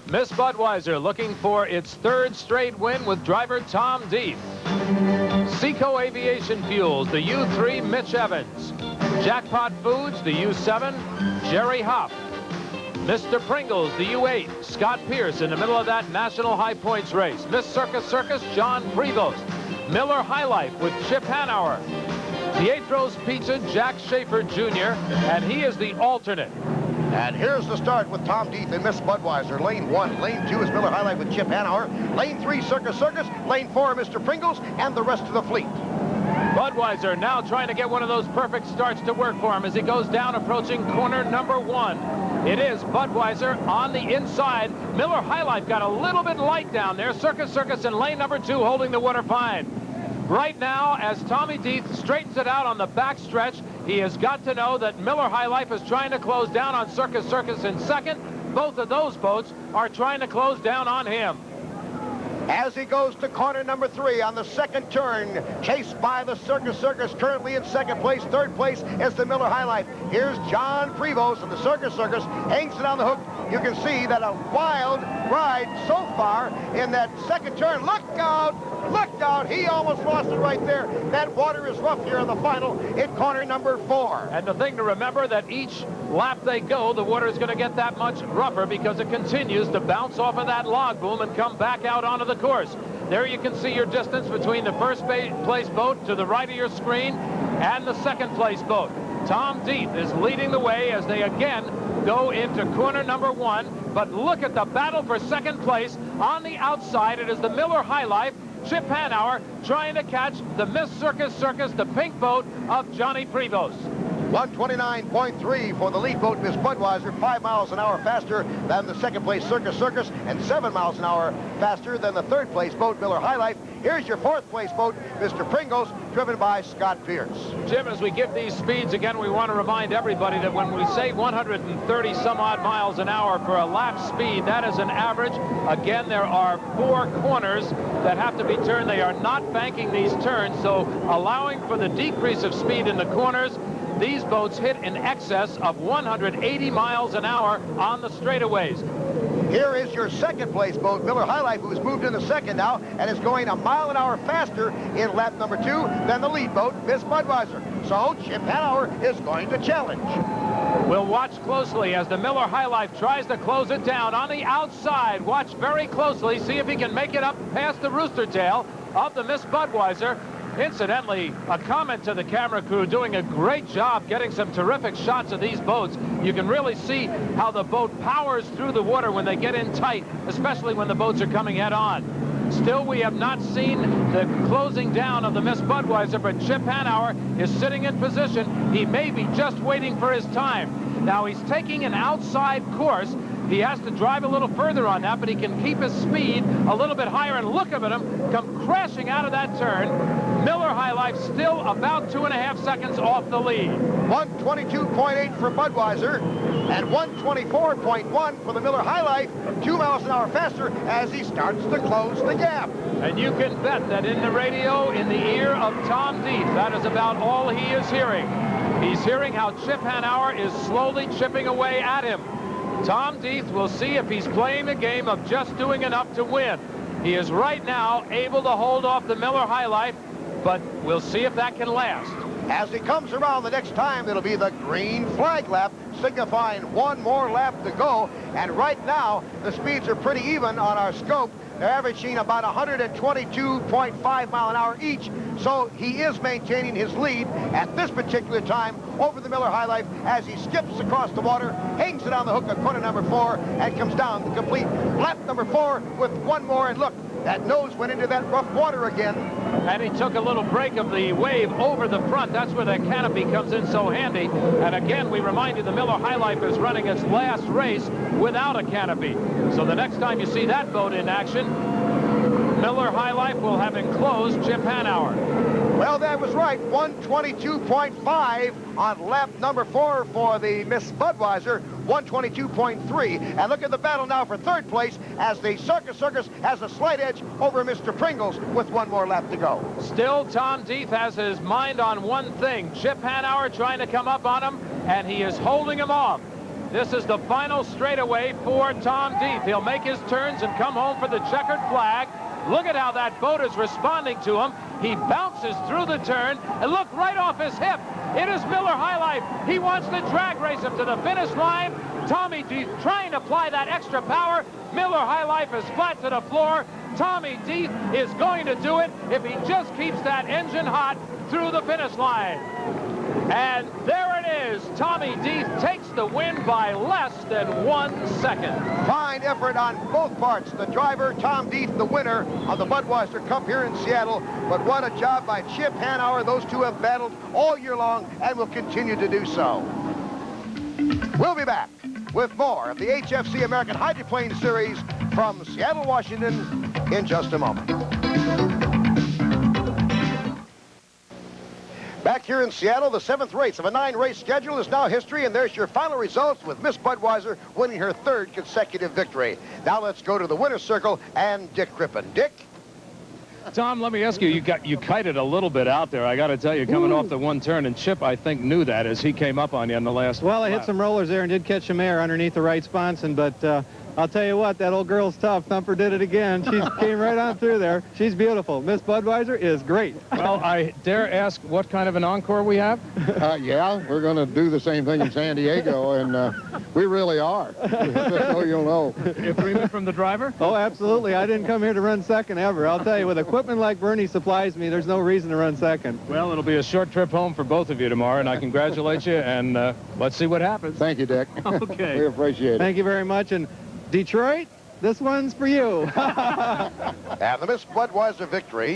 Miss Budweiser looking for its third straight win with driver Tom Deeth. Seco Aviation Fuels, the U3, Mitch Evans. Jackpot Foods, the U7, Jerry Hopp. Mr. Pringles, the U8, Scott Pierce in the middle of that national high points race. Miss Circus Circus, John Prevost. Miller High Life with Chip Hanauer. Pietro's Pizza, Jack Schaefer Jr., and he is the alternate. And here's the start with Tom Deeth and Miss Budweiser. Lane 1. Lane 2 is Miller High Life with Chip Hanauer. Lane 3, Circus Circus. Lane 4, Mr. Pringles, and the rest of the fleet. Budweiser now trying to get one of those perfect starts to work for him as he goes down approaching corner number 1. It is Budweiser on the inside. Miller High Life got a little bit light down there. Circus Circus in lane number 2 holding the water fine. Right now, as Tommy Deeth straightens it out on the back stretch, he has got to know that Miller High Life is trying to close down on Circus Circus in second. Both of those boats are trying to close down on him. As he goes to corner number 3 on the second turn, chased by the Circus Circus, currently in second place. Third place is the Miller High Life. Here's John Prevost, and the Circus Circus hangs it on the hook. You can see that a wild ride so far in that second turn. Look out! Look out! He almost lost it right there. That water is rough here in the final in corner number 4. And the thing to remember that each lap they go, the water is going to get that much rougher because it continues to bounce off of that log boom and come back out onto the course. There you can see your distance between the first place boat to the right of your screen and the second place boat. Tom Deeth is leading the way as they again go into corner number 1. But look at the battle for second place. On the outside, it is the Miller High Life, Chip Hanauer, trying to catch the Miss Circus Circus, the pink boat of Johnny Prevost. 129.3 for the lead boat, Miss Budweiser, 5 miles an hour faster than the second place Circus Circus, and 7 miles an hour faster than the third place boat, Miller High Life. Here's your fourth place boat, Mr. Pringles, driven by Scott Pierce. Jim, as we give these speeds again, we want to remind everybody that when we say 130 some odd miles an hour for a lap speed, that is an average. Again, there are 4 corners that have to be turned. They are not banking these turns, so allowing for the decrease of speed in the corners, these boats hit in excess of 180 miles an hour on the straightaways. Here is your second place boat, Miller High Life, who's moved into second now and is going a mile an hour faster in lap number 2 than the lead boat, Miss Budweiser. So Chip Hanauer is going to challenge. We'll watch closely as the Miller High Life tries to close it down on the outside. Watch very closely, see if he can make it up past the rooster tail of the Miss Budweiser. Incidentally, a comment to the camera crew, doing a great job getting some terrific shots of these boats. You can really see how the boat powers through the water when they get in tight, especially when the boats are coming head on. Still, we have not seen the closing down of the Miss Budweiser, but Chip Hanauer is sitting in position. He may be just waiting for his time. Now, he's taking an outside course. He has to drive a little further on that, but he can keep his speed a little bit higher, and look at him come crashing out of that turn. Miller High Life still about 2.5 seconds off the lead. 122.8 for Budweiser and 124.1 for the Miller High Life, 2 miles an hour faster as he starts to close the gap. And you can bet that in the radio, in the ear of Tom Deeth, that is about all he is hearing. He's hearing how Chip Hanauer is slowly chipping away at him. Tom Deeth will see if he's playing the game of just doing enough to win. He is right now able to hold off the Miller High Life, but we'll see if that can last. As he comes around the next time, it'll be the green flag lap, signifying 1 more lap to go. And right now, the speeds are pretty even on our scope. They're averaging about 122.5 mile an hour each. So he is maintaining his lead at this particular time over the Miller High Life as he skips across the water, hangs it on the hook at corner number 4, and comes down to complete lap number 4 with 1 more. And look, that nose went into that rough water again. And he took a little break of the wave over the front. That's where the canopy comes in so handy. And again, we remind you the Miller High Life is running its last race without a canopy. So the next time you see that boat in action, Miller High Life will have enclosed Chip Hanauer. Well, that was right. 122.5 on lap number 4 for the Miss Budweiser. 122.3. And look at the battle now for third place as the Circus Circus has a slight edge over Mr. Pringles with 1 more lap to go. Still, Tom Deeth has his mind on one thing. Chip Hanauer trying to come up on him, and he is holding him off. This is the final straightaway for Tom Deeth. He'll make his turns and come home for the checkered flag. Look at how that boat is responding to him. He bounces through the turn, and look, right off his hip. It is Miller High Life. He wants to drag race him to the finish line. Tommy Deeth trying to apply that extra power. Miller High Life is flat to the floor. Tommy Deeth is going to do it if he just keeps that engine hot through the finish line. And there it is. Tommy Deeth takes the win by less than 1 second. Fine effort on both parts. The driver, Tom Deeth, the winner of the Budweiser Cup here in Seattle. But what a job by Chip Hanauer. Those two have battled all year long and will continue to do so. We'll be back with more of the HFC American Hydroplane Series from Seattle, Washington in just a moment. Back here in Seattle, the 7th race of a 9-race schedule is now history, and there's your final results with Miss Budweiser winning her 3rd consecutive victory. Now let's go to the winner's circle and Dick Crippen. Dick? Tom, let me ask you, you kited a little bit out there. I got to tell you, coming off the one turn, and Chip, I think, knew that as he came up on you in the last Well, I lap. hit some rollers there and did catch some air underneath the right sponson, but I'll tell you what, that old girl's tough. Thumper did it again. She came right on through there. She's beautiful. Miss Budweiser is great. Well, I dare ask what kind of an encore we have? Yeah, we're going to do the same thing in San Diego, and we really are. So you'll know. Agreement from the driver? Oh, absolutely. I didn't come here to run second ever. I'll tell you, with equipment like Bernie supplies me, there's no reason to run second. Well, it'll be a short trip home for both of you tomorrow, and I congratulate you, and let's see what happens. Thank you, Dick. Okay. We appreciate it. Thank you very much. And Detroit, this one's for you. And the Miss Budweiser victory